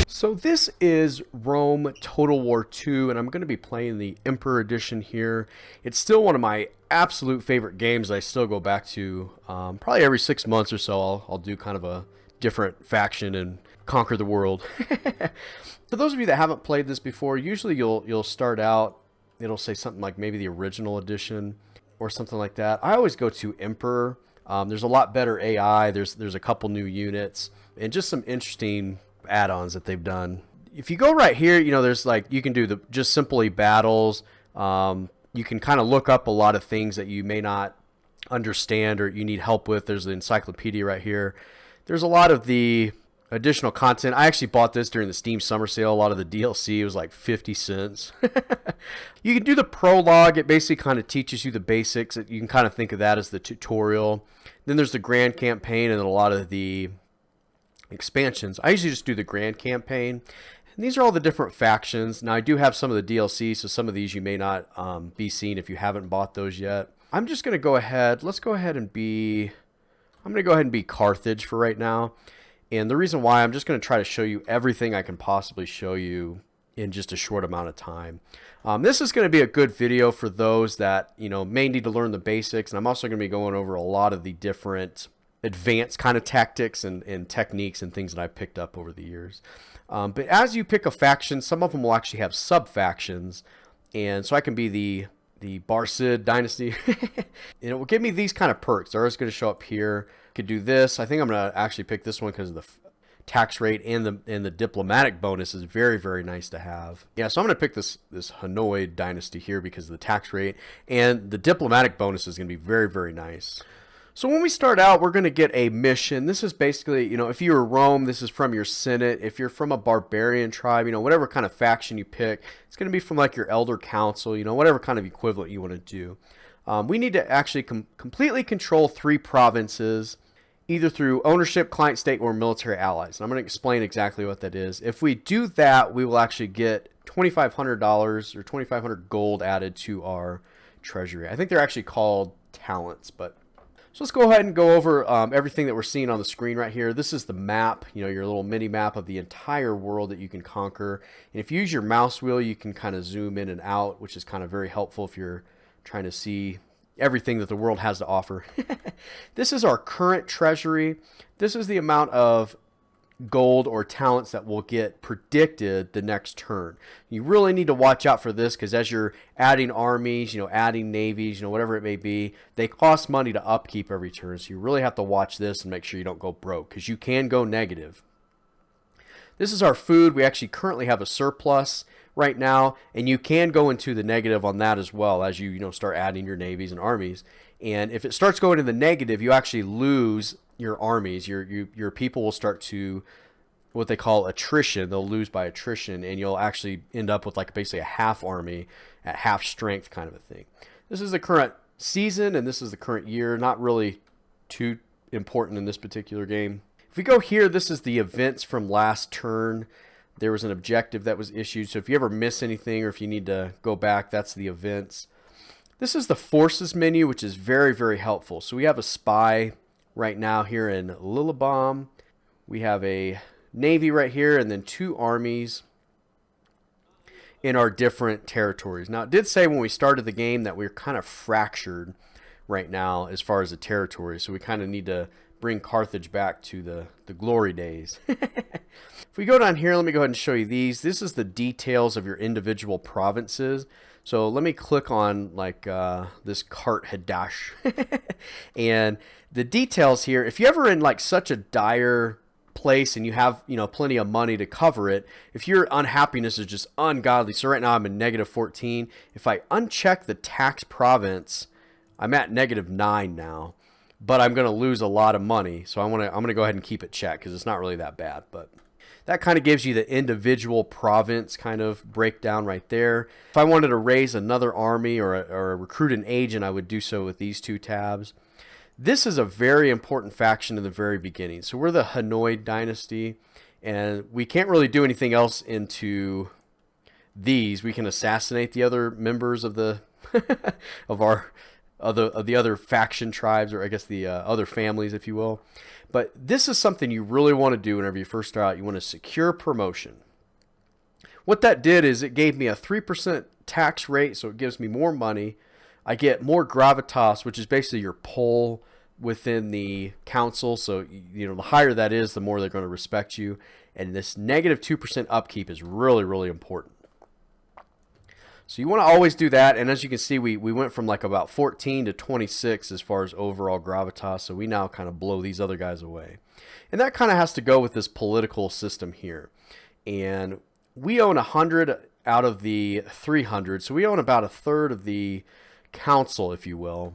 So this is Rome Total War 2, and I'm going to be playing the Emperor Edition here. It's still one of my absolute favorite games I still go back to. Probably every 6 months or so I'll do kind of a different faction and conquer the world. For those of you that haven't played this before, usually you'll start out, it'll say something like maybe the original edition or something like that. I always go to Emperor. There's a lot better AI, there's a couple new units, and just some interesting add-ons that they've done. If you go right here, there's like, you can do the just simply battles. You can kind of look up a lot of things that you may not understand or you need help with. There's the encyclopedia right here. There's a lot of the additional content. I actually bought this during the Steam summer sale. A lot of the DLC was like 50 cents. You can do the prologue. It basically kind of teaches you the basics. You can kind of think of that as the tutorial. Then there's the grand campaign and then a lot of the expansions. I usually just do the grand campaign, and these are all the different factions. Now I do have some of the DLC, so some of these you may not be seeing if you haven't bought those yet. I'm just going to go ahead, I'm going to go ahead and be Carthage for right now, and the reason why, I'm just going to try to show you everything I can possibly show you in just a short amount of time. This is going to be a good video for those that may need to learn the basics, and I'm also going to be going over a lot of the different advanced kind of tactics and techniques and things that I picked up over the years. But as you pick a faction, some of them will actually have sub-factions, and so I can be the Barcid dynasty. And it will give me these kind of perks. They're always going to show up here. Could do this. I think I'm going to actually pick this one because of the tax rate and the diplomatic bonus is very, very nice to have. Yeah, so I'm going to pick this Hanoi dynasty here because of the tax rate, and the diplomatic bonus is going to be very, very nice. So when we start out, we're going to get a mission. This is basically, if you're Rome, this is from your Senate. If you're from a barbarian tribe, whatever kind of faction you pick, it's going to be from like your elder council, whatever kind of equivalent you want to do. We need to actually completely control 3 provinces, either through ownership, client state, or military allies. And I'm going to explain exactly what that is. If we do that, we will actually get $2,500 or 2,500 gold added to our treasury. I think they're actually called talents, but... So let's go ahead and go over everything that we're seeing on the screen right here. This is the map, your little mini map of the entire world that you can conquer. And if you use your mouse wheel, you can kind of zoom in and out, which is kind of very helpful if you're trying to see everything that the world has to offer. This is our current treasury. This is the amount of gold or talents that will get predicted the next turn. You really need to watch out for this because as you're adding armies, adding navies, whatever it may be, they cost money to upkeep every turn. So you really have to watch this and make sure you don't go broke because you can go negative. This is our food. We actually currently have a surplus right now, and you can go into the negative on that as well as you start adding your navies and armies. And if it starts going in the negative, you actually lose your armies. Your people will start to what they call attrition. They'll lose by attrition, and you'll actually end up with like basically a half army at half strength kind of a thing. This is the current season, and this is the current year. Not really too important in this particular game. If we go here, this is the events from last turn. There was an objective that was issued, so if you ever miss anything or if you need to go back, that's the events. This is the forces menu, which is very, very helpful. So we have a spy right now here in Lillabom. We have a navy right here and then 2 armies in our different territories. Now, it did say when we started the game that we're kind of fractured right now as far as the territory, so we kind of need to bring Carthage back to the glory days. If we go down here, let me go ahead and show you these. This is the details of your individual provinces. So let me click on like this Cart Hadash. And the details here, if you're ever in like such a dire place and you have plenty of money to cover it, if your unhappiness is just ungodly, so right now I'm in negative 14. If I uncheck the tax province, I'm at negative 9 now, but I'm going to lose a lot of money. So I'm going to go ahead and keep it checked because it's not really that bad, but that kind of gives you the individual province kind of breakdown right there. If I wanted to raise another army or recruit an agent, I would do so with these 2 tabs. This is a very important faction in the very beginning. So we're the Hanoi dynasty, and we can't really do anything else into these. We can assassinate the other members of the of our the other faction tribes, or I guess the other families, if you will. But this is something you really want to do whenever you first start out. You want to secure promotion. What that did is it gave me a 3% tax rate, so it gives me more money. I get more gravitas, which is basically your pull within the council. So, you know, the higher that is, the more they're going to respect you. And this negative 2% upkeep is really, really important. So you want to always do that. And as you can see, we went from like about 14 to 26 as far as overall gravitas. So we now kind of blow these other guys away. And that kind of has to go with this political system here. And we own 100 out of the 300. So we own about a third of the council, if you will.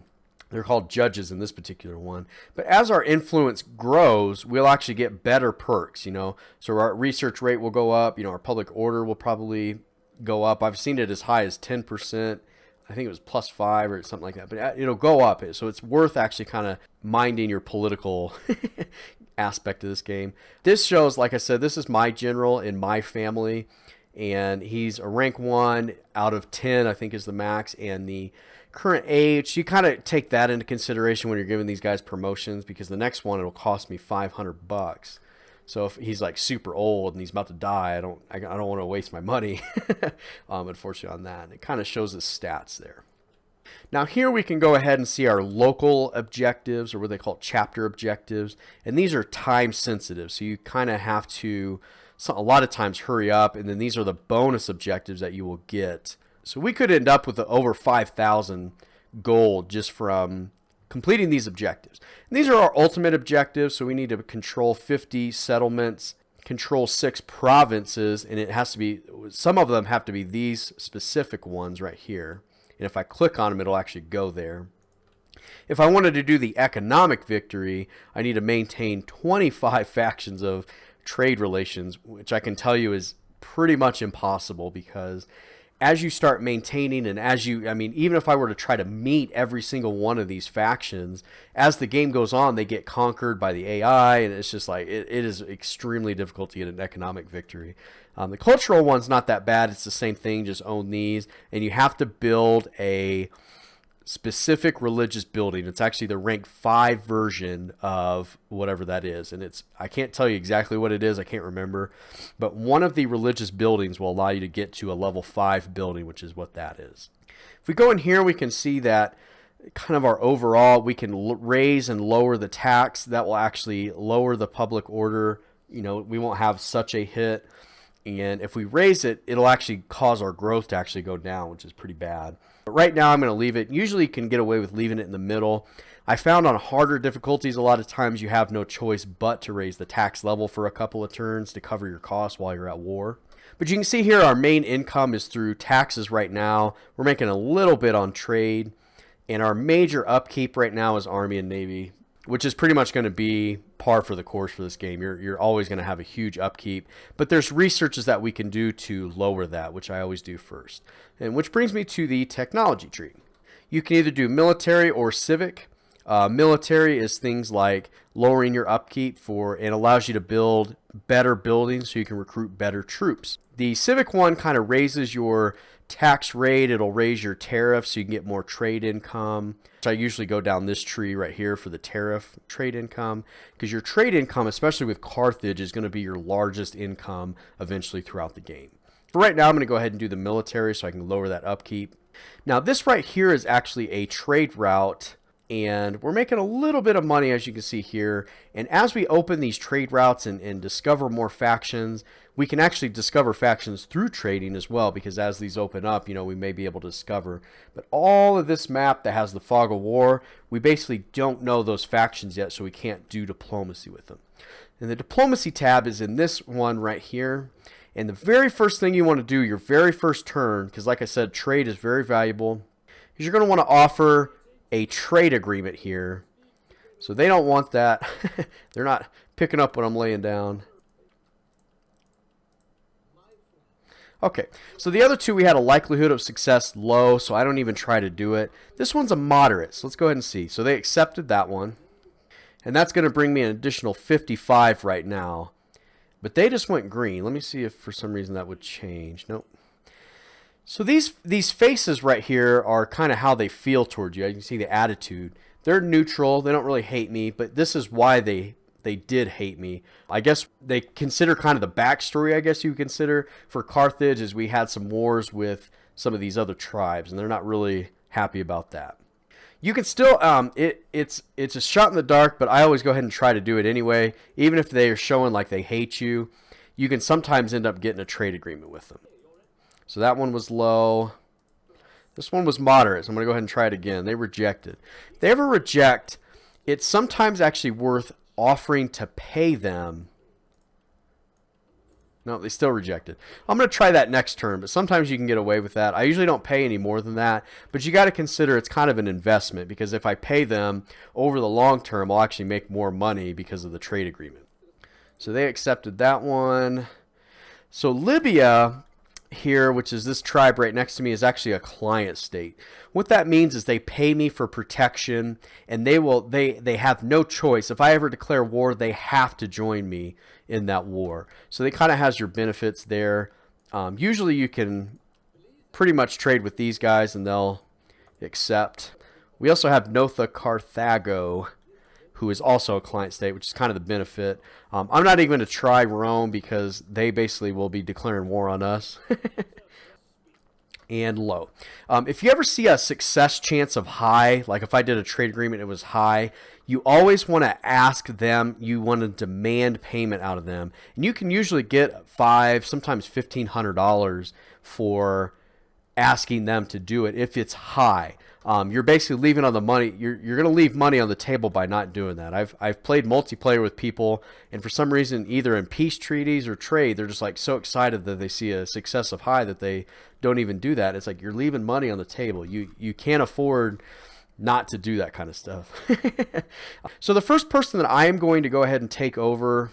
They're called judges in this particular one. But as our influence grows, we'll actually get better perks, you know. So our research rate will go up. You know, our public order will probably go up. I've seen it as high as 10%. I think it was +5 or something like that. But it'll go up. So it's worth actually kind of minding your political aspect of this game. This shows, like I said, this is my general in my family. And he's a rank 1 out of 10, I think is the max. And the current age, you kind of take that into consideration when you're giving these guys promotions, because the next one, it'll cost me $500. So if he's like super old and he's about to die, I don't want to waste my money, unfortunately, on that. And it kind of shows his stats there. Now here we can go ahead and see our local objectives, or what they call chapter objectives. And these are time sensitive. So you kind of have to, a lot of times, hurry up. And then these are the bonus objectives that you will get. So we could end up with over 5,000 gold just from completing these objectives. And these are our ultimate objectives. So we need to control 50 settlements, control 6 provinces, and it has to be, some of them have to be these specific ones right here. And if I click on them, it'll actually go there. If I wanted to do the economic victory, I need to maintain 25 factions of trade relations, which I can tell you is pretty much impossible, because as you start maintaining, and as you, I mean, even if I were to try to meet every single one of these factions, as the game goes on, they get conquered by the AI, and it's just like, it is extremely difficult to get an economic victory. The cultural one's not that bad. It's the same thing, just own these, and you have to build a specific religious building. It's actually the rank 5 version of whatever that is, and it's, I can't tell you exactly what it is, I can't remember, but one of the religious buildings will allow you to get to a level 5 building, which is what that is. If we go in here, we can see that kind of our overall, we can raise and lower the tax. That will actually lower the public order. You know, we won't have such a hit, and if we raise it, it'll actually cause our growth to actually go down, which is pretty bad. But right now I'm going to leave it. Usually you can get away with leaving it in the middle. I found on harder difficulties, a lot of times you have no choice but to raise the tax level for a couple of turns to cover your costs while you're at war. But you can see here our main income is through taxes right now. We're making a little bit on trade. And our major upkeep right now is Army and Navy, which is pretty much going to be par for the course for this game. You're always going to have a huge upkeep, but there's researches that we can do to lower that, which I always do first. And which brings me to the technology tree. You can either do military or civic. Military is things like lowering your upkeep and allows you to build better buildings so you can recruit better troops. The civic one kind of raises your tax rate. It'll raise your tariff so you can get more trade income. So I usually go down this tree right here for the tariff trade income, because your trade income, especially with Carthage, is going to be your largest income eventually throughout the game. For right now, I'm going to go ahead and do the military so I can lower that upkeep. Now this right here is actually a trade route, and we're making a little bit of money, as you can see here. And as we open these trade routes and discover more factions, we can actually discover factions through trading as well, because as these open up, you know, we may be able to discover. But all of this map that has the Fog of War, we basically don't know those factions yet, so we can't do diplomacy with them. And the diplomacy tab is in this one right here. And the very first thing you want to do, your very first turn, because like I said, trade is very valuable, is you're going to want to offer a trade agreement here. So they don't want that. They're not picking up what I'm laying down. Okay, so the other two, we had a likelihood of success low, so I don't even try to do it. This one's a moderate, so let's go ahead and see. So they accepted that one, and that's going to bring me an additional 55 right now. But they just went green. Let me see if for some reason that would change. Nope. So these faces right here are kind of how they feel towards you. You can see the attitude. They're neutral. They don't really hate me, but this is why they did hate me. I guess they consider kind of the backstory, I guess you consider, for Carthage, is we had some wars with some of these other tribes, and they're not really happy about that. You can still it's a shot in the dark, but I always go ahead and try to do it anyway. Even if they are showing like they hate you, you can sometimes end up getting a trade agreement with them. So that one was low. This one was moderate, so I'm going to go ahead and try it again. They rejected. If they ever reject, it's sometimes actually worth offering to pay them. No, they still rejected. I'm going to try that next turn, but sometimes you can get away with that. I usually don't pay any more than that, but you got to consider it's kind of an investment, because if I pay them over the long term, I'll actually make more money because of the trade agreement. So they accepted that one. So Libya here, which is this tribe right next to me, is actually a client state. What that means is they pay me for protection, and they have no choice. If I ever declare war, they have to join me in that war. So they kind of has your benefits there. Usually you can pretty much trade with these guys and they'll accept. We also have Notha Carthago, who is also a client state, which is kind of the benefit. I'm not even going to try Rome because they basically will be declaring war on us. And low. If you ever see a success chance of high, like if I did a trade agreement, it was high, you always want to ask them, you want to demand payment out of them. And you can usually get $500, sometimes $1,500 for asking them to do it if it's high. You're basically leaving on the money. You're going to leave money on the table by not doing that. I've played multiplayer with people, and for some reason, either in peace treaties or trade, they're just like so excited that they see a successive high that they don't even do that. It's like you're leaving money on the table. You can't afford not to do that kind of stuff. So the first person that I am going to go ahead and take over,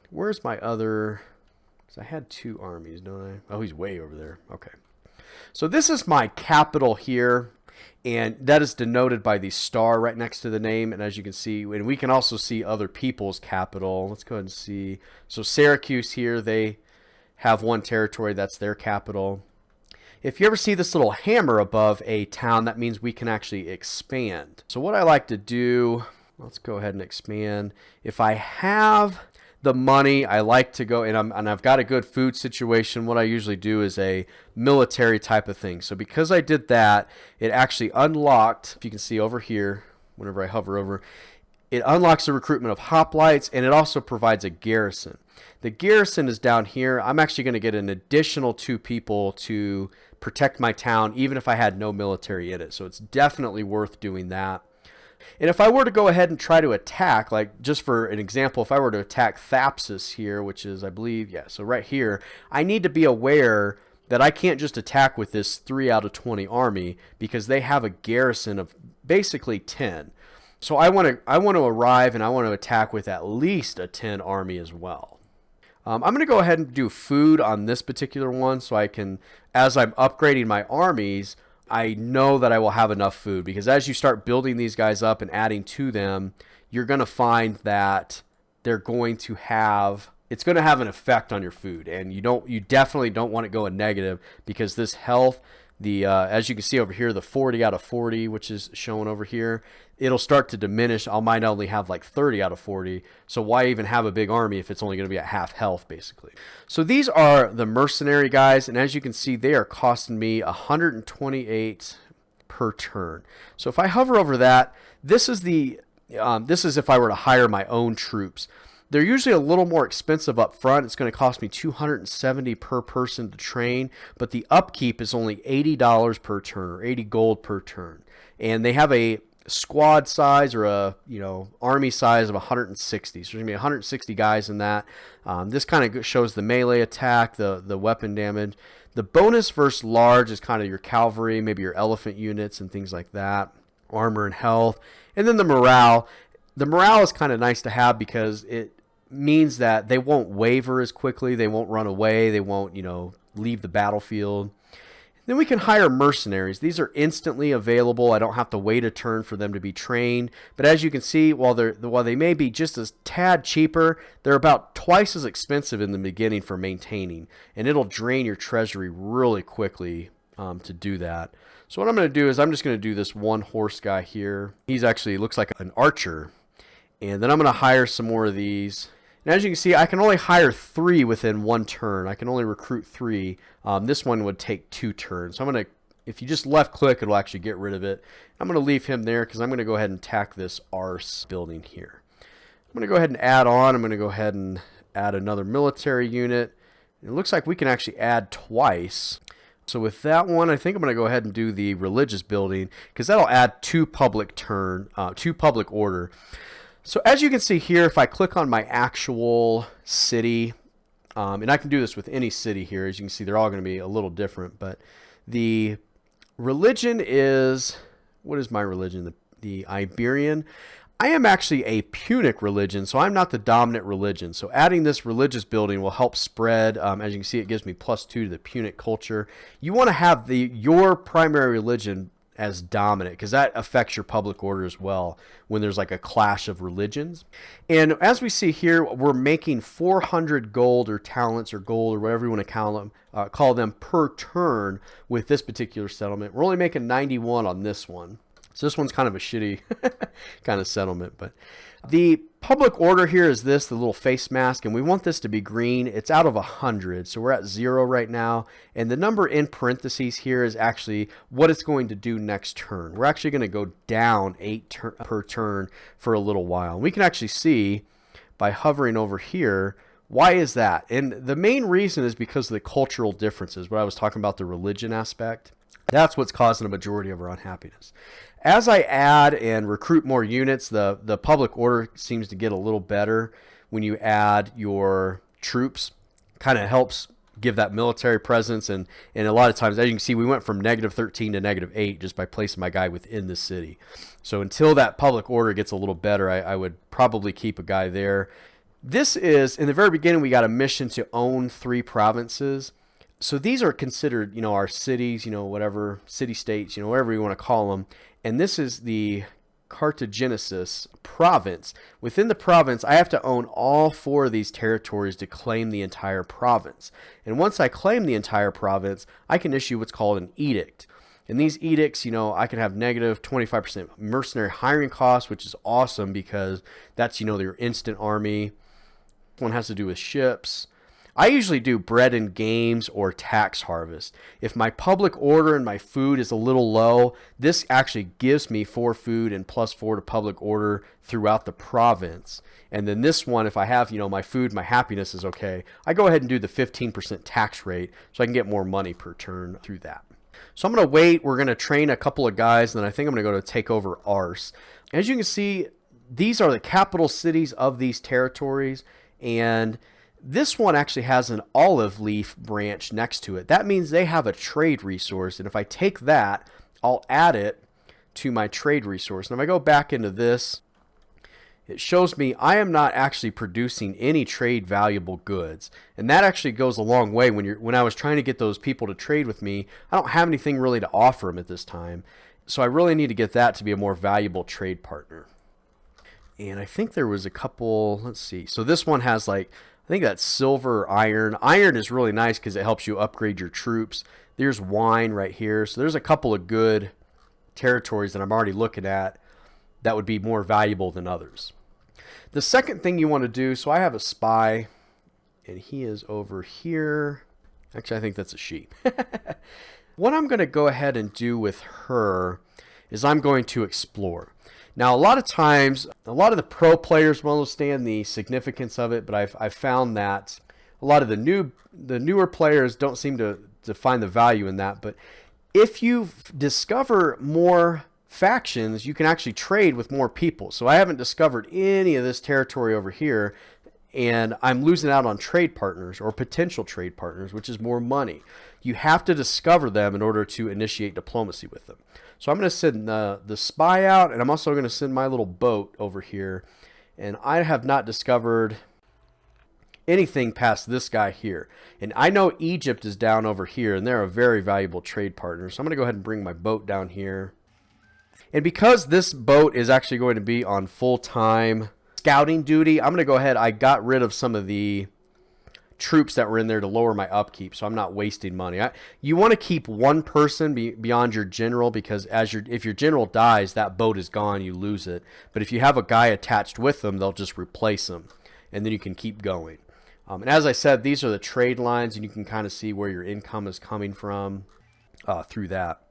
where's my other? Because I had 2 armies, don't I? Oh, he's way over there. Okay. So this is my capital here, and that is denoted by the star right next to the name. And as you can see, and we can also see other people's capital. Let's go ahead and see. So Syracuse here, they have one territory, that's their capital. If you ever see this little hammer above a town, that means we can actually expand. So what I like to do, let's go ahead and expand. If I have the money, I like to go, and I've got a good food situation, what I usually do is a military type of thing. So because I did that, it actually unlocked, if you can see over here, whenever I hover over, it unlocks the recruitment of hoplites, and it also provides a garrison. The garrison is down here. I'm actually going to get an additional 2 people to protect my town, even if I had no military in it. So it's definitely worth doing that. And if I were to go ahead and try to attack, like just for an example, if I were to attack Thapsus here, which is, I believe, yeah, so right here, I need to be aware that I can't just attack with this 3 out of 20 army because they have a garrison of basically 10. So I want to arrive and I want to attack with at least a 10 army as well. I'm going to go ahead and do food on this particular one so I can, as I'm upgrading my armies, I know that I will have enough food, because as you start building these guys up and adding to them, you're going to find that they're going to have, it's going to have an effect on your food, and you definitely don't want it going negative, because this health, the as you can see over here, the 40 out of 40, which is shown over here, it'll start to diminish. I might only have like 30 out of 40. So why even have a big army if it's only going to be at half health, basically? So these are the mercenary guys, and as you can see, they are costing me 128 per turn. So if I hover over that, this is if I were to hire my own troops. They're usually a little more expensive up front. It's going to cost me $270 per person to train, but the upkeep is only $80 per turn, or 80 gold per turn. And they have a squad size, or a army size of 160. So there's going to be 160 guys in that. This kind of shows the melee attack, the weapon damage. The bonus versus large is kind of your cavalry, maybe your elephant units and things like that. Armor and health. And then the morale. The morale is kind of nice to have because it means that they won't waver as quickly, they won't run away, they won't, leave the battlefield. Then we can hire mercenaries. These are instantly available. I don't have to wait a turn for them to be trained. But as you can see, while they may be just a tad cheaper, they're about twice as expensive in the beginning for maintaining, and it'll drain your treasury really quickly to do that. So what I'm going to do is I'm just going to do this one horse guy here. He's actually looks like an archer. And then I'm going to hire some more of these. And as you can see, I can only hire 3 within 1 turn. I can only recruit 3. This one would take 2 turns. So I'm going to, if you just left click, it'll actually get rid of it. I'm going to leave him there because I'm going to go ahead and tack this Ars building here. I'm going to go ahead and add on. I'm going to go ahead and add another military unit. It looks like we can actually add twice. So with that one, I think I'm going to go ahead and do the religious building because that'll add 2 public order. So as you can see here, if I click on my actual city, and I can do this with any city here, as you can see, they're all going to be a little different, but the religion is, what is my religion? The Iberian. I am actually a Punic religion, so I'm not the dominant religion. So adding this religious building will help spread. As you can see, it gives me +2 to the Punic culture. You want to have your primary religion as dominant because that affects your public order as well when there's like a clash of religions. And as we see here, we're making 400 gold or talents or gold or whatever you want to call them per turn with this particular settlement. We're only making 91 on this one. So this one's kind of a shitty kind of settlement, but the public order here is this, the little face mask, and we want this to be green. It's out of 100, so we're at 0 right now, and the number in parentheses here is actually what it's going to do next turn. We're actually going to go down 8 per turn for a little while. We can actually see by hovering over here, why is that? And the main reason is because of the cultural differences, what I was talking about, the religion aspect. That's what's causing a majority of our unhappiness. As I add and recruit more units, the public order seems to get a little better when you add your troops. Kind of helps give that military presence. And a lot of times, as you can see, we went from -13 to -8 just by placing my guy within the city. So until that public order gets a little better, I would probably keep a guy there. This is, in the very beginning, we got a mission to own 3 provinces. So these are considered, our cities, whatever, city-states, whatever you want to call them. And this is the Cartagenesis province. Within the province, I have to own all 4 of these territories to claim the entire province. And once I claim the entire province, I can issue what's called an edict. And these edicts, I can have negative 25% mercenary hiring costs, which is awesome because that's, your instant army. One has to do with ships. I usually do bread and games or tax harvest. If my public order and my food is a little low, this actually gives me 4 food and +4 to public order throughout the province. And then this one, if I have, my food, my happiness is okay, I go ahead and do the 15% tax rate so I can get more money per turn through that. So I'm going to wait. We're going to train a couple of guys, and then I think I'm going to go to take over Ars. As you can see, these are the capital cities of these territories, and this one actually has an olive leaf branch next to it. That means they have a trade resource, and if I take that, I'll add it to my trade resource. And if I go back into this, it shows me I am not actually producing any trade valuable goods. And that actually goes a long way when I was trying to get those people to trade with me. I don't have anything really to offer them at this time. So I really need to get that to be a more valuable trade partner. And I think there was a couple, let's see. So this one has I think that's silver or iron. Iron is really nice because it helps you upgrade your troops. There's wine right here. So there's a couple of good territories that I'm already looking at that would be more valuable than others. The second thing you want to do, so I have a spy, and he is over here. Actually, I think that's a sheep. What I'm going to go ahead and do with her is I'm going to explore. Now, a lot of times, a lot of the pro players will understand the significance of it, but I've found that a lot of the newer players don't seem to find the value in that. But if you discover more factions, you can actually trade with more people. So I haven't discovered any of this territory over here, and I'm losing out on trade partners or potential trade partners, which is more money. You have to discover them in order to initiate diplomacy with them. So I'm going to send the spy out, and I'm also going to send my little boat over here. And I have not discovered anything past this guy here. And I know Egypt is down over here, and they're a very valuable trade partner. So I'm going to go ahead and bring my boat down here. And because this boat is actually going to be on full-time scouting duty, I'm going to go ahead. I got rid of some of the troops that were in there to lower my upkeep, so I'm not wasting money. You want to keep one person beyond your general, because if your general dies, that boat is gone, you lose it. But if you have a guy attached with them, they'll just replace them, and then you can keep going. And as I said, these are the trade lines, and you can kind of see where your income is coming from through that.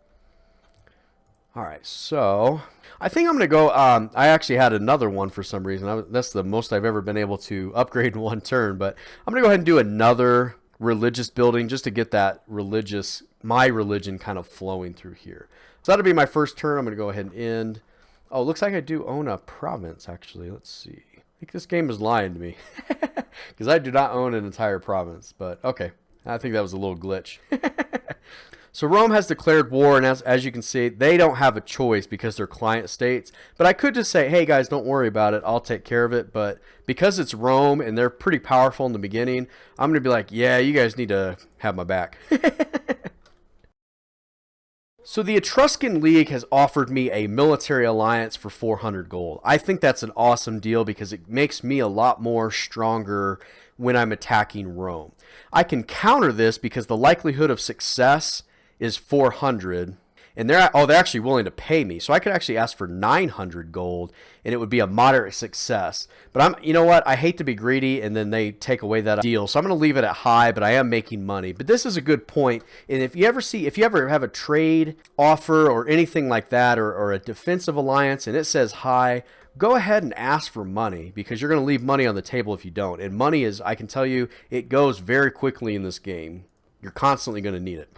All right, so I think I'm going to go, I actually had another one for some reason. That's the most I've ever been able to upgrade in one turn, but I'm going to go ahead and do another religious building just to get that my religion kind of flowing through here. So that'll be my first turn. I'm going to go ahead and end. Oh, looks like I do own a province, actually. Let's see. I think this game is lying to me because I do not own an entire province, but okay. I think that was a little glitch. So Rome has declared war, and as you can see, they don't have a choice because they're client states. But I could just say, hey guys, don't worry about it. I'll take care of it. But because it's Rome and they're pretty powerful in the beginning, I'm going to be like, yeah, you guys need to have my back. So the Etruscan League has offered me a military alliance for 400 gold. I think that's an awesome deal because it makes me a lot more stronger when I'm attacking Rome. I can counter this because the likelihood of success is 400, and they're actually willing to pay me, so I could actually ask for 900 gold and it would be a moderate success. But you know what, I hate to be greedy and then they take away that deal, so I'm going to leave it at high, but I am making money. But this is a good point, and if you ever have a trade offer or anything like that, or a defensive alliance and it says high, go ahead and ask for money, because you're going to leave money on the table if you don't. And money is, I can tell you, it goes very quickly in this game. You're constantly going to need it.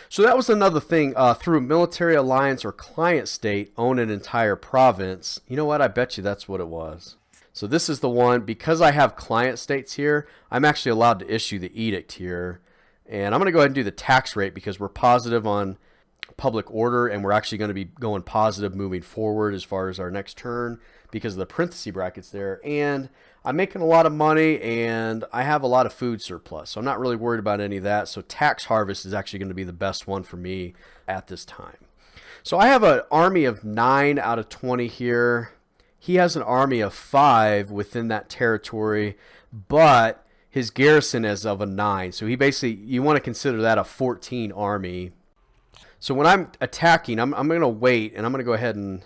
So that was another thing. Through military alliance or client state, own an entire province. You know what? I bet you that's what it was. So this is the one. Because I have client states here, I'm actually allowed to issue the edict here. And I'm going to go ahead and do the tax rate because we're positive on public order, and we're actually going to be going positive moving forward as far as our next turn because of the parenthesis brackets there. And I'm making a lot of money and I have a lot of food surplus, so I'm not really worried about any of that. So tax harvest is actually going to be the best one for me at this time. So I have an army of 9 out of 20 here. He has an army of 5 within that territory, but his garrison is of a 9. So he basically, you want to consider that a 14 army. So when I'm attacking, I'm going to wait, and I'm going to go ahead and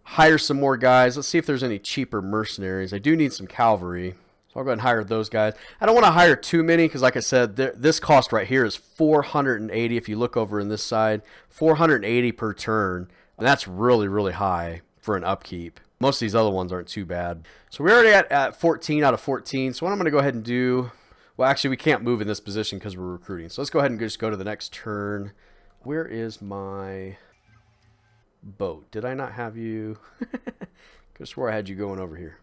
hire some more guys. Let's see if there's any cheaper mercenaries. I do need some cavalry, so I'll go ahead and hire those guys. I don't want to hire too many because, like I said, this cost right here is 480. If you look over in this side, 480 per turn. And that's really, really high for an upkeep. Most of these other ones aren't too bad. So we're already at 14 out of 14. So what I'm going to go ahead and do, well, actually, we can't move in this position because we're recruiting. So let's go ahead and just go to the next turn. Where is my boat? Did I not have you? I swore I had you going over here.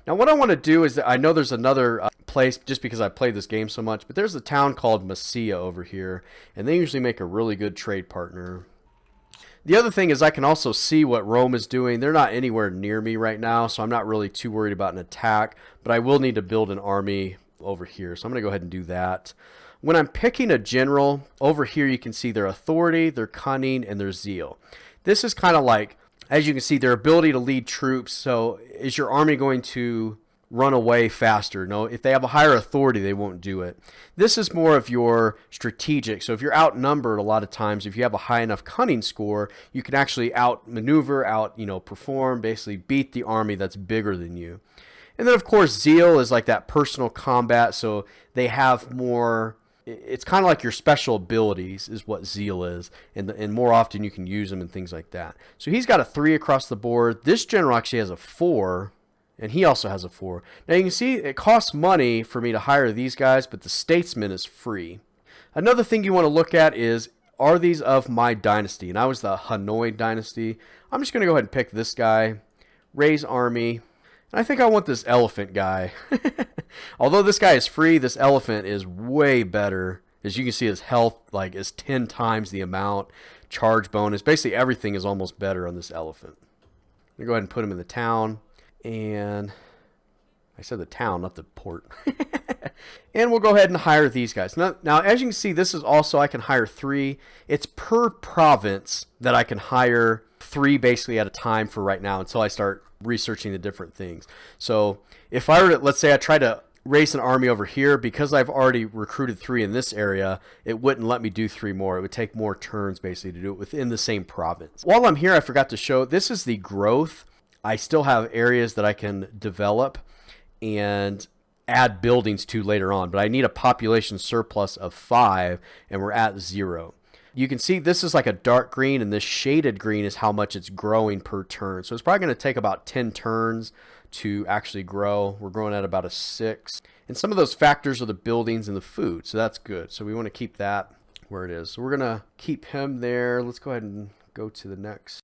Now what I want to do is, I know there's another place just because I played this game so much, but there's a town called Masia over here, and they usually make a really good trade partner. The other thing is I can also see what Rome is doing. They're not anywhere near me right now, so I'm not really too worried about an attack, but I will need to build an army over here, so I'm going to go ahead and do that. When I'm picking a general, over here you can see their authority, their cunning, and their zeal. This is kind of like, as you can see, their ability to lead troops. So is your army going to run away faster? No, if they have a higher authority, they won't do it. This is more of your strategic. So if you're outnumbered a lot of times, if you have a high enough cunning score, you can actually outmaneuver, perform, basically beat the army that's bigger than you. And then, of course, zeal is like that personal combat. So they have more... It's kind of like your special abilities is what zeal is, and more often you can use them and things like that. So he's got a 3 across the board. This general actually has a 4, and he also has a 4. Now you can see it costs money for me to hire these guys, but the statesman is free. Another thing you want to look at is, are these of my dynasty? And I was the Hanoi dynasty. I'm just going to go ahead and pick this guy, raise army. I think I want this elephant guy. Although this guy is free, this elephant is way better. As you can see, his health is 10 times the amount. Charge bonus. Basically, everything is almost better on this elephant. I'm going to go ahead and put him in the town. And I said the town, not the port. And we'll go ahead and hire these guys. Now, as you can see, this is also, I can hire 3. It's per province that I can hire 3 basically at a time for right now until I start researching the different things. So if I were to, let's say I try to raise an army over here, because I've already recruited 3 in this area, it wouldn't let me do 3 more. It would take more turns basically to do it within the same province. While I'm here, I forgot to show, this is the growth. I still have areas that I can develop and add buildings to later on, but I need a population surplus of 5, and we're at 0. You can see this is like a dark green, and this shaded green is how much it's growing per turn. So it's probably going to take about 10 turns to actually grow. We're growing at about a 6. And some of those factors are the buildings and the food, so that's good. So we want to keep that where it is. So we're going to keep him there. Let's go ahead and go to the next.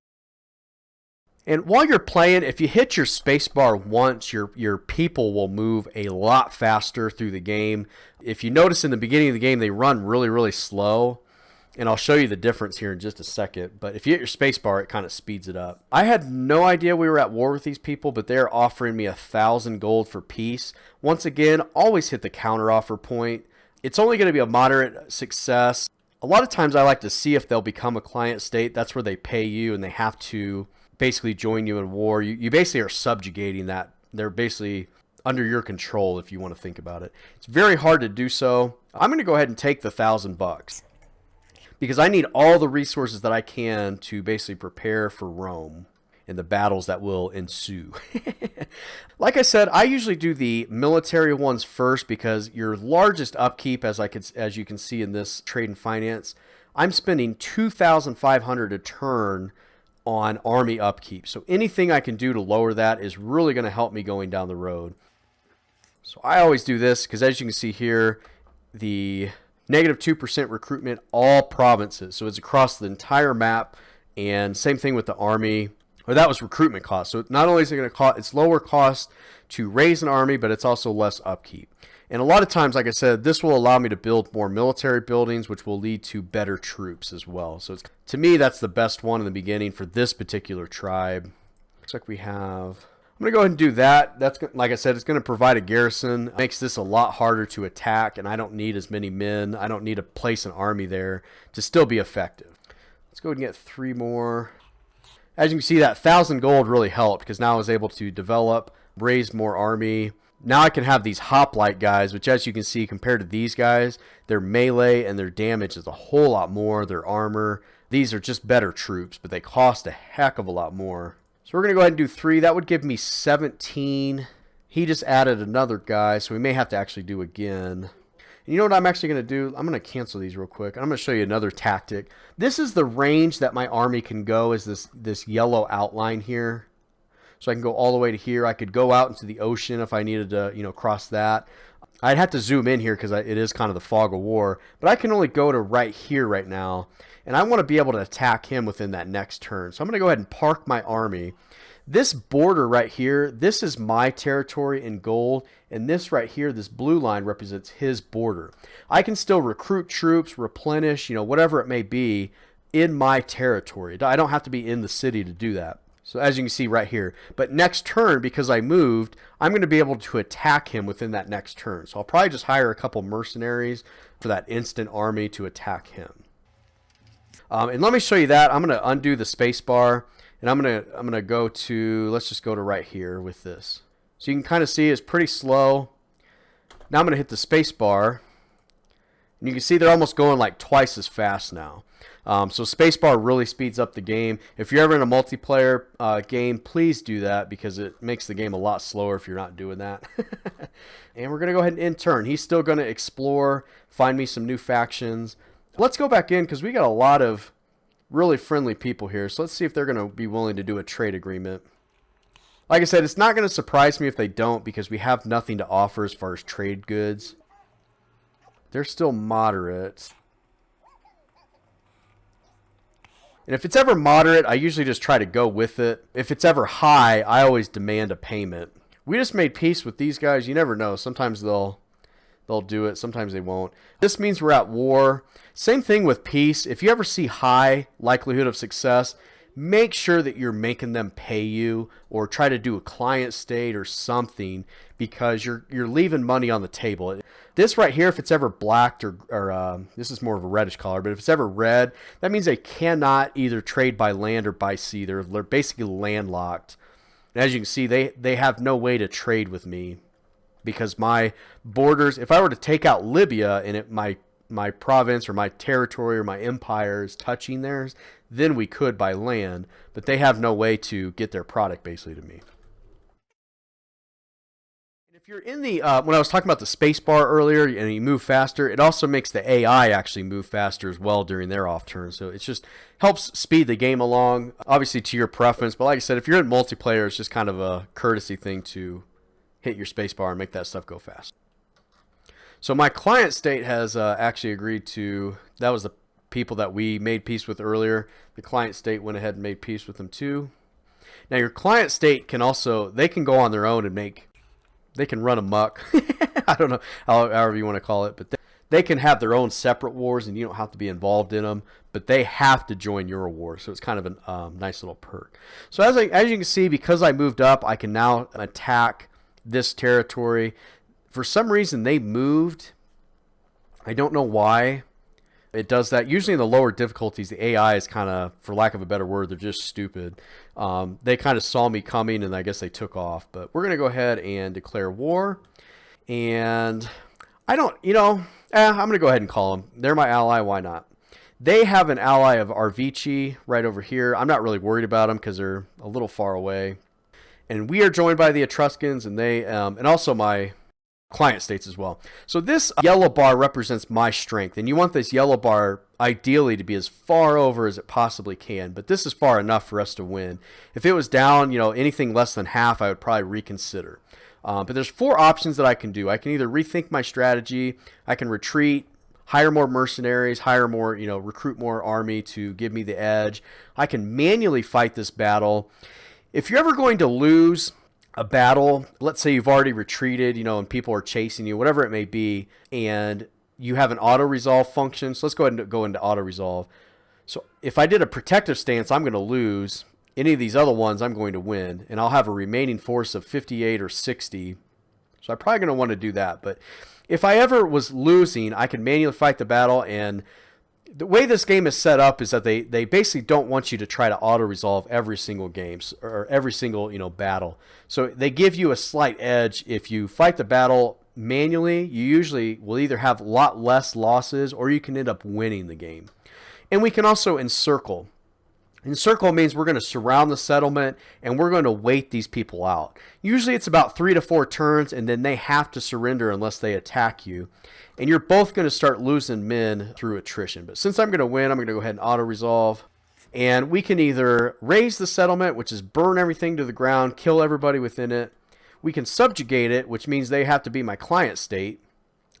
And while you're playing, if you hit your spacebar once, your people will move a lot faster through the game. If you notice in the beginning of the game, they run really, really slow. And I'll show you the difference here in just a second. But if you hit your spacebar, it kind of speeds it up. I had no idea we were at war with these people, but they're offering me 1,000 gold for peace. Once again, always hit the counteroffer point. It's only going to be a moderate success. A lot of times I like to see if they'll become a client state. That's where they pay you and they have to basically join you in war. You basically are subjugating that. They're basically under your control if you want to think about it. It's very hard to do so. I'm going to go ahead and take the $1,000 because I need all the resources that I can to basically prepare for Rome and the battles that will ensue. Like I said, I usually do the military ones first because your largest upkeep, as you can see in this trade and finance, I'm spending 2,500 a turn on army upkeep. So anything I can do to lower that is really going to help me going down the road. So I always do this because, as you can see here, the negative 2% recruitment, all provinces. So it's across the entire map. And same thing with the army. Or that was recruitment cost. So not only is it going to cost, it's lower cost to raise an army, but it's also less upkeep. And a lot of times, like I said, this will allow me to build more military buildings, which will lead to better troops as well. So to me, that's the best one in the beginning for this particular tribe. Looks like we have... I'm going to go ahead and do that. That's, like I said, it's going to provide a garrison. It makes this a lot harder to attack, and I don't need as many men. I don't need to place an army there to still be effective. Let's go ahead and get 3 more. As you can see, that 1,000 gold really helped because now I was able to develop, raise more army. Now I can have these hoplite guys, which, as you can see, compared to these guys, their melee and their damage is a whole lot more. Their armor. These are just better troops, but they cost a heck of a lot more. So we're going to go ahead and do 3. That would give me 17. He just added another guy, so we may have to actually do again. And you know what I'm actually going to do? I'm going to cancel these real quick. I'm going to show you another tactic. This is the range that my army can go, is this yellow outline here. So I can go all the way to here. I could go out into the ocean if I needed to, cross that. I'd have to zoom in here because it is kind of the fog of war. But I can only go to right here right now. And I want to be able to attack him within that next turn. So I'm going to go ahead and park my army. This border right here, this is my territory in gold. And this right here, this blue line, represents his border. I can still recruit troops, replenish, whatever it may be in my territory. I don't have to be in the city to do that. So as you can see right here. But next turn, because I moved, I'm going to be able to attack him within that next turn. So I'll probably just hire a couple mercenaries for that instant army to attack him. And let me show you that. I'm going to undo the space bar. And I'm gonna go to, let's just go to right here with this. So you can kind of see it's pretty slow. Now I'm going to hit the space bar. And you can see they're almost going like twice as fast now. So spacebar really speeds up the game. If you're ever in a multiplayer game, please do that because it makes the game a lot slower if you're not doing that. And we're going to go ahead and end turn. He's still going to explore, find me some new factions. Let's go back in because we got a lot of really friendly people here. So let's see if they're going to be willing to do a trade agreement. Like I said, it's not going to surprise me if they don't because we have nothing to offer as far as trade goods. They're still moderate. And if it's ever moderate, I usually just try to go with it. If it's ever high, I always demand a payment. We just made peace with these guys. You never know. Sometimes they'll do it. Sometimes they won't. This means we're at war. Same thing with peace. If you ever see high likelihood of success, make sure that you're making them pay you or try to do a client state or something, because you're leaving money on the table. This right here, if it's ever blacked or this is more of a reddish color, but if it's ever red, that means they cannot either trade by land or by sea. They're basically landlocked. And as you can see, they have no way to trade with me, because my borders, if I were to take out Libya and my province or my territory or my empire is touching theirs, then we could by land, but they have no way to get their product basically to me. If you're in the, when I was talking about the space bar earlier and you move faster, it also makes the AI actually move faster as well during their off turn. So it just helps speed the game along, obviously to your preference. But like I said, if you're in multiplayer, it's just kind of a courtesy thing to hit your space bar and make that stuff go fast. So my client state has actually agreed to, that was the people that we made peace with earlier. The client state went ahead and made peace with them too. Now your client state can also, they can go on their own and they can run amok. I don't know, however you want to call it, but they can have their own separate wars and you don't have to be involved in them, but they have to join your war. So it's kind of a nice little perk. So as you can see, because I moved up, I can now attack this territory. For some reason they moved. I don't know why it does that. Usually in the lower difficulties, the AI is kind of, for lack of a better word, they're just stupid. They kind of saw me coming and I guess they took off. But we're going to go ahead and declare war. And I don't, I'm going to go ahead and call them. They're my ally. Why not? They have an ally of Arvici right over here. I'm not really worried about them because they're a little far away. And we are joined by the Etruscans, and they, and also my client states as well. So this yellow bar represents my strength, and you want this yellow bar ideally to be as far over as it possibly can, but this is far enough for us to win. If it was down, anything less than half, I would probably reconsider. But there's 4 options that I can do. I can either rethink my strategy, I can retreat, hire more mercenaries, hire more, recruit more army to give me the edge. I can manually fight this battle. If you're ever going to lose a battle, let's say you've already retreated, and people are chasing you, whatever it may be, and you have an auto-resolve function. So let's go ahead and go into auto-resolve. So if I did a protective stance, I'm going to lose. Any of these other ones, I'm going to win. And I'll have a remaining force of 58 or 60. So I'm probably going to want to do that. But if I ever was losing, I could manually fight the battle. And the way this game is set up is that they basically don't want you to try to auto-resolve every single game or every single battle. So they give you a slight edge. If you fight the battle manually, you usually will either have a lot less losses or you can end up winning the game. And we can also encircle. Encircle means we're going to surround the settlement and we're going to wait these people out. Usually it's about 3 to 4 turns and then they have to surrender unless they attack you. And you're both going to start losing men through attrition. But since I'm going to win, I'm going to go ahead and auto-resolve. And we can either raise the settlement, which is burn everything to the ground, kill everybody within it. We can subjugate it, which means they have to be my client state.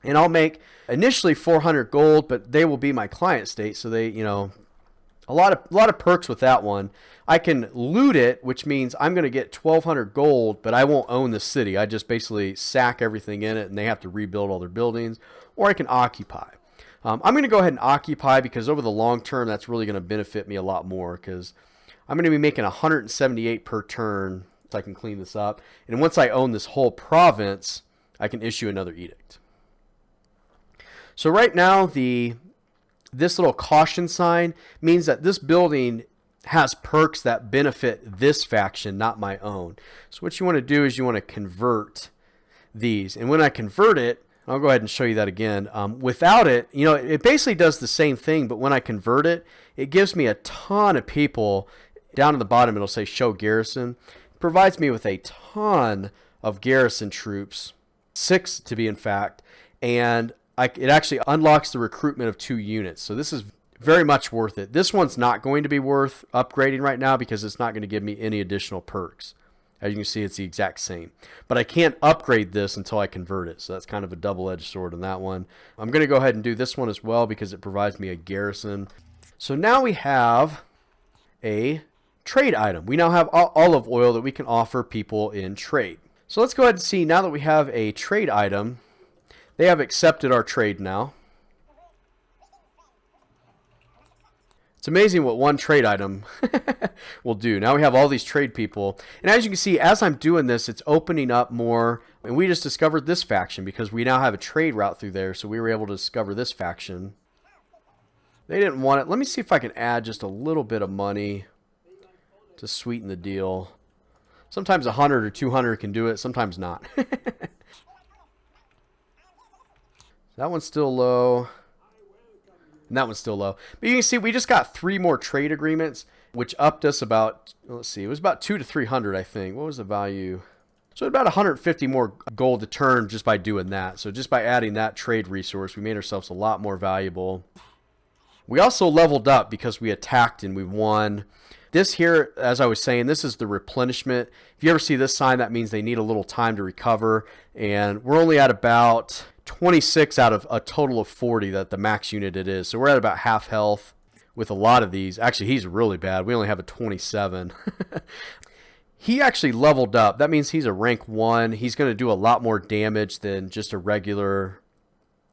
And I'll make initially 400 gold, but they will be my client state. So they, a lot of perks with that one. I can loot it, which means I'm going to get 1,200 gold, but I won't own the city. I just basically sack everything in it, and they have to rebuild all their buildings. Or I can occupy. I'm going to go ahead and occupy because over the long term, that's really going to benefit me a lot more because I'm going to be making 178 per turn so I can clean this up. And once I own this whole province, I can issue another edict. So right now, this little caution sign means that this building has perks that benefit this faction, not my own. So what you want to do is you want to convert these. And when I convert it, I'll go ahead and show you that again. Without it, it basically does the same thing, but when I convert it, it gives me a ton of people. Down at the bottom, it'll say show garrison. It provides me with a ton of garrison troops, 6 to be in fact, and it actually unlocks the recruitment of 2 units. So this is very much worth it. This one's not going to be worth upgrading right now because it's not going to give me any additional perks. As you can see, it's the exact same. But I can't upgrade this until I convert it. So that's kind of a double-edged sword on that one. I'm going to go ahead and do this one as well because it provides me a garrison. So now we have a trade item. We now have olive oil that we can offer people in trade. So let's go ahead and see, now that we have a trade item, they have accepted our trade now. It's amazing what one trade item will do. Now we have all these trade people. And as you can see, as I'm doing this, it's opening up more. And we just discovered this faction because we now have a trade route through there. So we were able to discover this faction. They didn't want it. Let me see if I can add just a little bit of money to sweeten the deal. Sometimes 100 or 200 can do it. Sometimes not. That one's still low. And that one's still low. But you can see we just got 3 more trade agreements, which upped us about, let's see, it was about 200 to 300, I think. What was the value? So about 150 more gold to turn just by doing that. So just by adding that trade resource, we made ourselves a lot more valuable. We also leveled up because we attacked and we won. This here, as I was saying, this is the replenishment. If you ever see this sign, that means they need a little time to recover. And we're only at about 26 out of a total of 40 that the max unit it is. So we're at about half health with a lot of these. Actually, he's really bad. We only have a 27. He actually leveled up. That means he's a rank 1. He's going to do a lot more damage than just a regular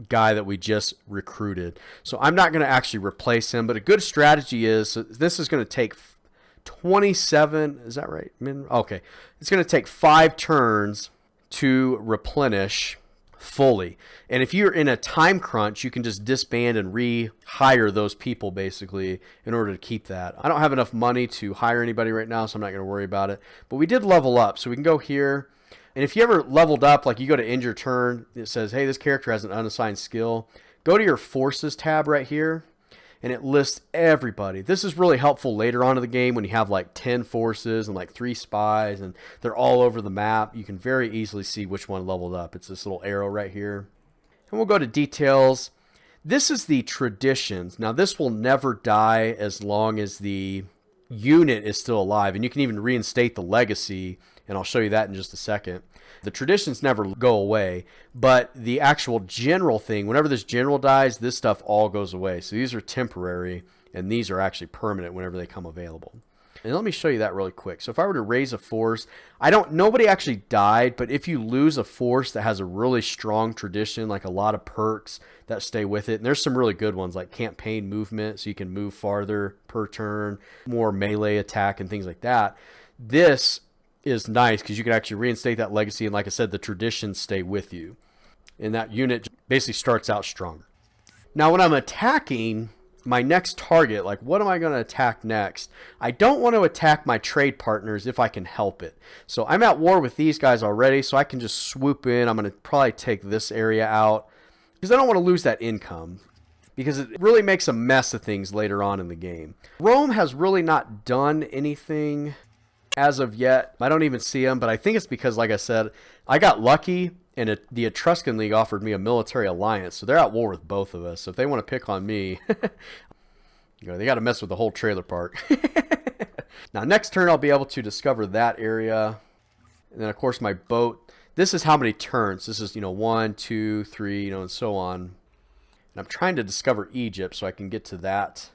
guy that we just recruited. So I'm not going to actually replace him, but a good strategy is, so this is going to take 27, is that right? Okay. It's going to take 5 turns to replenish fully. And if you're in a time crunch, you can just disband and rehire those people basically in order to keep that. I don't have enough money to hire anybody right now, so I'm not going to worry about it. But we did level up, so we can go here. And if you ever leveled up, like you go to end your turn, it says, hey, this character has an unassigned skill. Go to your forces tab right here, and it lists everybody. This is really helpful later on in the game when you have like 10 forces and like 3 spies, and they're all over the map. You can very easily see which one leveled up. It's this little arrow right here. And we'll go to details. This is the traditions. Now this will never die as long as the unit is still alive, and you can even reinstate the legacy, and I'll show you that in just a second. The traditions never go away, but the actual general thing, whenever this general dies, this stuff all goes away. So these are temporary, and these are actually permanent whenever they come available. And let me show you that really quick. So if I were to raise a force, nobody actually died, but if you lose a force that has a really strong tradition, like a lot of perks that stay with it, and there's some really good ones like campaign movement, so you can move farther per turn, more melee attack and things like that. This is nice because you can actually reinstate that legacy, and like I said, the traditions stay with you, and that unit basically starts out stronger. Now when I'm attacking my next target, like what am I going to attack next? I don't want to attack my trade partners if I can help it. So I'm at war with these guys already, so I can just swoop in. I'm going to probably take this area out because I don't want to lose that income, because it really makes a mess of things later on in the game. Rome has really not done anything as of yet. I don't even see them, but I think it's because, like I said, I got lucky, and the Etruscan League offered me a military alliance, so they're at war with both of us. So if they want to pick on me, they got to mess with the whole trailer park. Now, next turn, I'll be able to discover that area, and then, of course, my boat. This is how many turns. This is, 1, 2, 3, and so on. And I'm trying to discover Egypt so I can get to that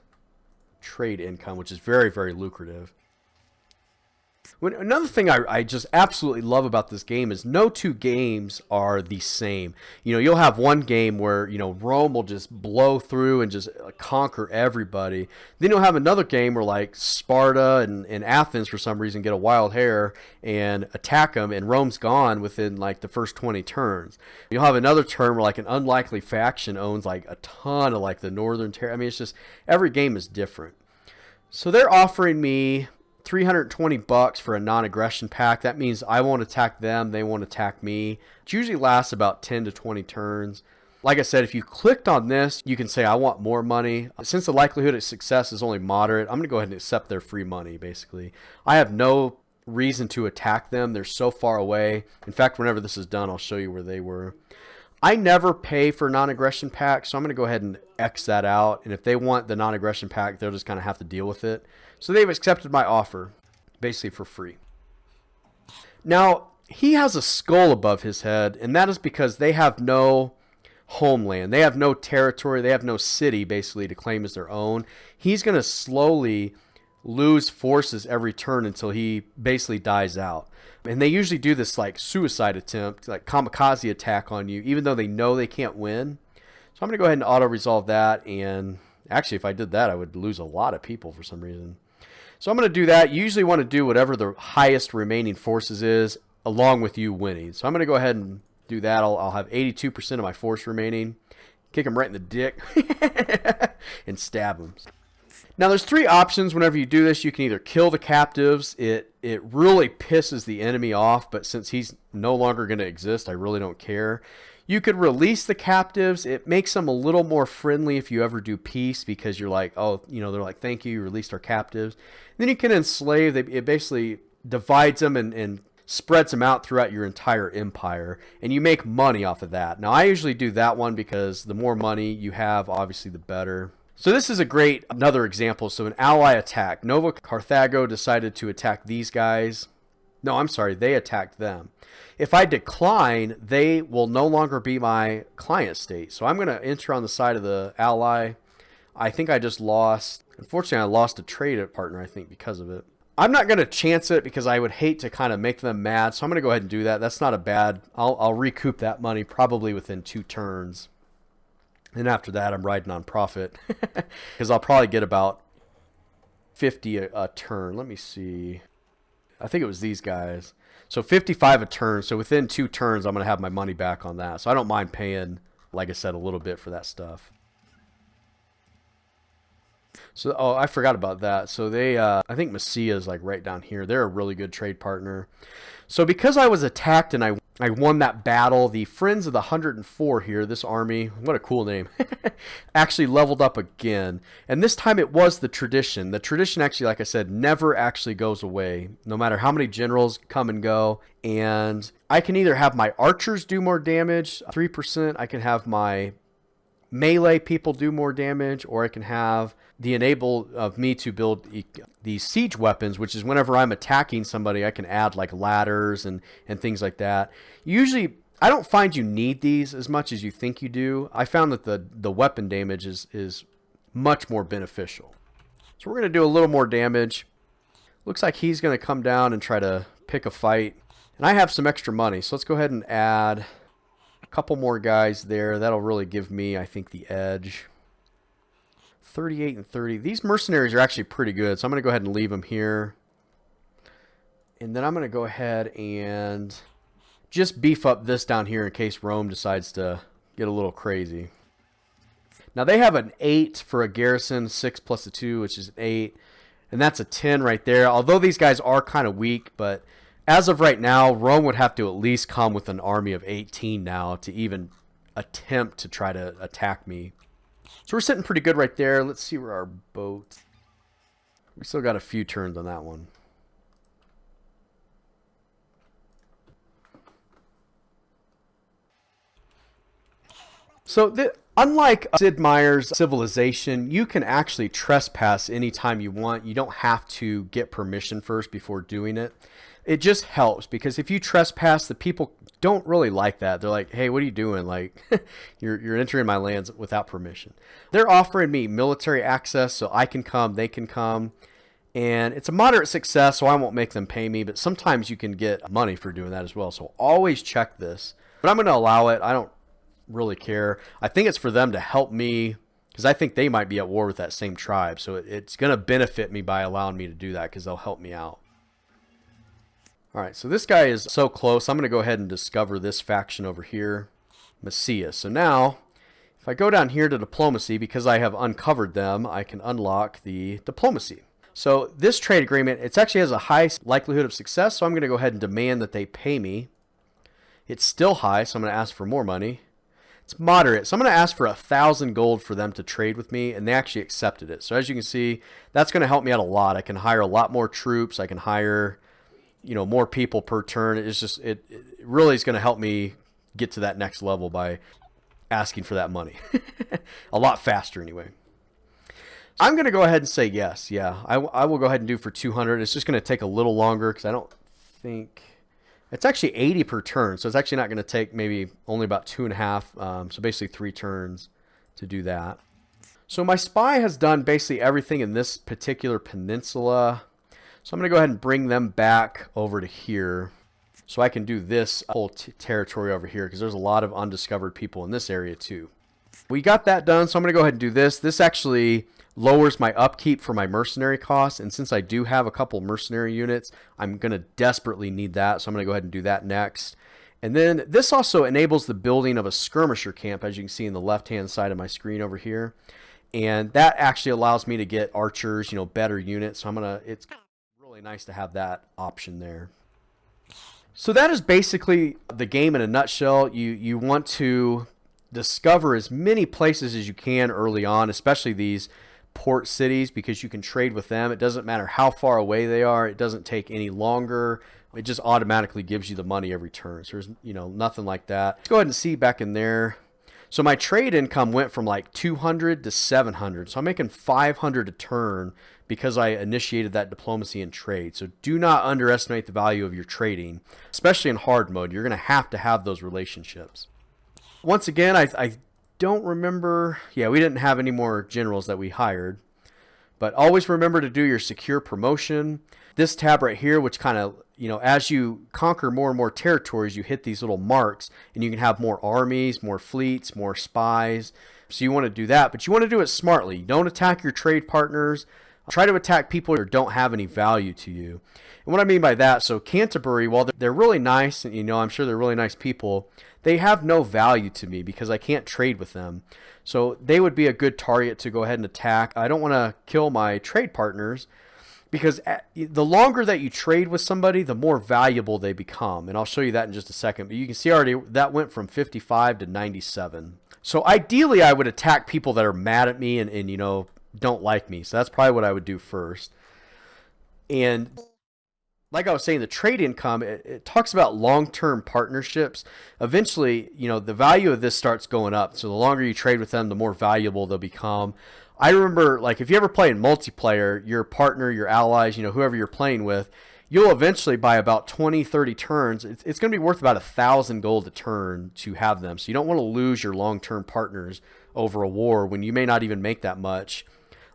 trade income, which is very, very lucrative. Another thing I just absolutely love about this game is no 2 games are the same. You'll have one game where, Rome will just blow through and just conquer everybody. Then you'll have another game where, like, Sparta and Athens, for some reason, get a wild hair and attack them, and Rome's gone within, like, the first 20 turns. You'll have another turn where, like, an unlikely faction owns, like, a ton of, like, the northern territory. I mean, it's just, every game is different. So they're offering me $320 for a non-aggression pack. That means I won't attack them, they won't attack me. It usually lasts about 10 to 20 turns. Like I said, if you clicked on this, you can say I want more money. Since the likelihood of success is only moderate, I'm going to go ahead and accept their free money, basically. I have no reason to attack them. They're so far away. In fact, whenever this is done, I'll show you where they were. I never pay for non-aggression packs, so I'm going to go ahead and X that out. And if they want the non-aggression pack, they'll just kind of have to deal with it. So they've accepted my offer, basically for free. Now, he has a skull above his head, and that is because they have no homeland. They have no territory. They have no city, basically, to claim as their own. He's going to slowly lose forces every turn until he basically dies out. And they usually do this like suicide attempt, like kamikaze attack on you, even though they know they can't win. So I'm going to go ahead and auto-resolve that and Actually, if I did that, I would lose a lot of people for some reason. So I'm going to do that. You usually want to do whatever the highest remaining forces is, along with you winning. So I'm going to go ahead and do that. I'll have 82% of my force remaining. Kick him right in the dick and stab him. Now there's three options whenever you do this. You can either kill the captives. It really pisses the enemy off, but since he's no longer going to exist, I really don't care. You could release the captives. It makes them a little more friendly if you ever do peace, because you're like, oh, you know, they're like, thank you, you released our captives. Then you can enslave. It basically divides them and spreads them out throughout your entire empire, and you make money off of that. Now I usually do that one because the more money you have, obviously the better. So this is another example. So an ally attack. Nova Carthago decided to attack these guys. No, I'm sorry, they attacked them. If I decline, they will no longer be my client state. So I'm going to enter on the side of the ally. I think I just lost. Unfortunately, I lost a trade partner, I think, because of it. I'm not going to chance it because I would hate to kind of make them mad. So I'm going to go ahead and do that. That's not a bad. I'll recoup that money probably within 2 turns. And after that, I'm riding on profit because I'll probably get about 50 a turn. Let me see. I think it was these guys. So 55 a turn. So within 2 turns, I'm going to have my money back on that. So I don't mind paying, like I said, a little bit for that stuff. So, oh, I forgot about that. So they, I think Messia is like right down here. They're a really good trade partner. So because I was attacked and I won that battle, the Friends of the 104 here, this army, what a cool name, actually leveled up again. And this time it was the tradition. The tradition actually, like I said, never actually goes away, no matter how many generals come and go. And I can either have my archers do more damage, 3%. I can have my melee people do more damage, or I can have the enable of me to build these siege weapons, which is whenever I'm attacking somebody, I can add like ladders and things like that. Usually, I don't find you need these as much as you think you do. I found that the weapon damage is much more beneficial. So we're going to do a little more damage. Looks like he's going to come down and try to pick a fight. And I have some extra money, so let's go ahead and add a couple more guys there. That'll really give me, I think, the edge. 38 and 30. These mercenaries are actually pretty good, so I'm going to go ahead and leave them here. And then I'm going to go ahead and just beef up this down here in case Rome decides to get a little crazy. Now they have an 8 for a garrison, 6 plus a 2, which is an 8. And that's a 10 right there. Although these guys are kind of weak, but as of right now, Rome would have to at least come with an army of 18 now to even attempt to try to attack me. So we're sitting pretty good right there. Let's see where our boat... We still got a few turns on that one. So unlike Sid Meier's Civilization, you can actually trespass anytime you want. You don't have to get permission first before doing it. It just helps because if you trespass, the people don't really like that. They're like, hey, what are you doing? Like, you're entering my lands without permission. They're offering me military access so I can come, they can come. And it's a moderate success, so I won't make them pay me. But sometimes you can get money for doing that as well. So always check this. But I'm going to allow it. I don't really care. I think it's for them to help me because I think they might be at war with that same tribe. So it's going to benefit me by allowing me to do that because they'll help me out. All right, so this guy is so close. I'm going to go ahead and discover this faction over here, Messia. So now, if I go down here to diplomacy, because I have uncovered them, I can unlock the diplomacy. So this trade agreement, it actually has a high likelihood of success, so I'm going to go ahead and demand that they pay me. It's still high, so I'm going to ask for more money. It's moderate, so I'm going to ask for 1,000 gold for them to trade with me, and they actually accepted it. So as you can see, that's going to help me out a lot. I can hire a lot more troops. I can hire... more people per turn. It's just, it really is going to help me get to that next level by asking for that money. A lot faster anyway. I'm going to go ahead and say yes. Yeah, I will go ahead and do for 200. It's just going to take a little longer because I don't think... It's actually 80 per turn, so it's actually not going to take maybe only about 2.5, so basically 3 turns to do that. So my spy has done basically everything in this particular peninsula. So I'm going to go ahead and bring them back over to here so I can do this whole territory over here because there's a lot of undiscovered people in this area too. We got that done, so I'm going to go ahead and do this. This actually lowers my upkeep for my mercenary costs, and since I do have a couple mercenary units, I'm going to desperately need that, so I'm going to go ahead and do that next. And then this also enables the building of a skirmisher camp, as you can see in the left-hand side of my screen over here. And that actually allows me to get archers, better units. So it's really nice to have that option there. So that is basically the game in a nutshell. You want to discover as many places as you can early on, especially these port cities, because you can trade with them. It doesn't matter how far away they are. It doesn't take any longer. It just automatically gives you the money every turn. So there's nothing like that. Let's go ahead and see back in there. So my trade income went from like 200 to 700. So I'm making 500 a turn because I initiated that diplomacy and trade. So do not underestimate the value of your trading, especially in hard mode. You're going to have those relationships. Once again, I don't remember. Yeah, we didn't have any more generals that we hired. But always remember to do your secure promotion. This tab right here, which kind of, as you conquer more and more territories, you hit these little marks and you can have more armies, more fleets, more spies. So you want to do that, but you want to do it smartly. Don't attack your trade partners. Try to attack people who don't have any value to you. And what I mean by that, so Canterbury, while they're really nice, and I'm sure they're really nice people, they have no value to me because I can't trade with them. So they would be a good target to go ahead and attack. I don't want to kill my trade partners because the longer that you trade with somebody, the more valuable they become. And I'll show you that in just a second. But you can see already that went from 55 to 97. So ideally, I would attack people that are mad at me and don't like me. So that's probably what I would do first. And like I was saying, the trade income, it talks about long-term partnerships. Eventually, the value of this starts going up. So the longer you trade with them, the more valuable they'll become. I remember, like, if you ever play in multiplayer, your partner, your allies, whoever you're playing with, you'll eventually, by about 20, 30 turns, it's going to be worth about 1,000 gold a turn to have them. So you don't want to lose your long-term partners over a war when you may not even make that much.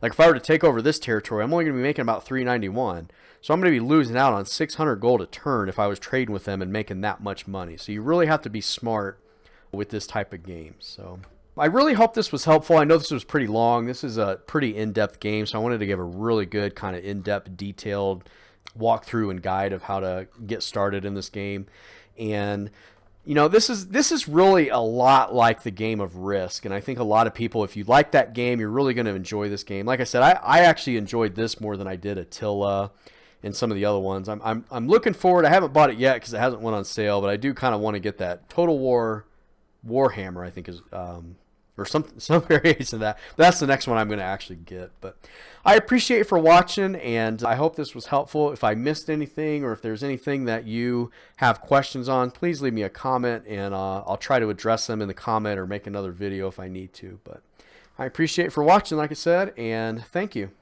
Like if I were to take over this territory, I'm only going to be making about 391. So I'm going to be losing out on 600 gold a turn if I was trading with them and making that much money. So you really have to be smart with this type of game. So I really hope this was helpful. I know this was pretty long. This is a pretty in-depth game, so I wanted to give a really good kind of in-depth, detailed walkthrough and guide of how to get started in this game. And this is really a lot like the game of Risk, and I think a lot of people, if you like that game, you're really going to enjoy this game. Like I said, I actually enjoyed this more than I did Attila and some of the other ones. I'm looking forward. I haven't bought it yet because it hasn't went on sale, but I do kind of want to get that Total War Warhammer, I think is or some variation of that. That's the next one I'm going to actually get. But I appreciate you for watching, and I hope this was helpful. If I missed anything or if there's anything that you have questions on, please leave me a comment, and I'll try to address them in the comment or make another video if I need to. But I appreciate you for watching, like I said, and thank you.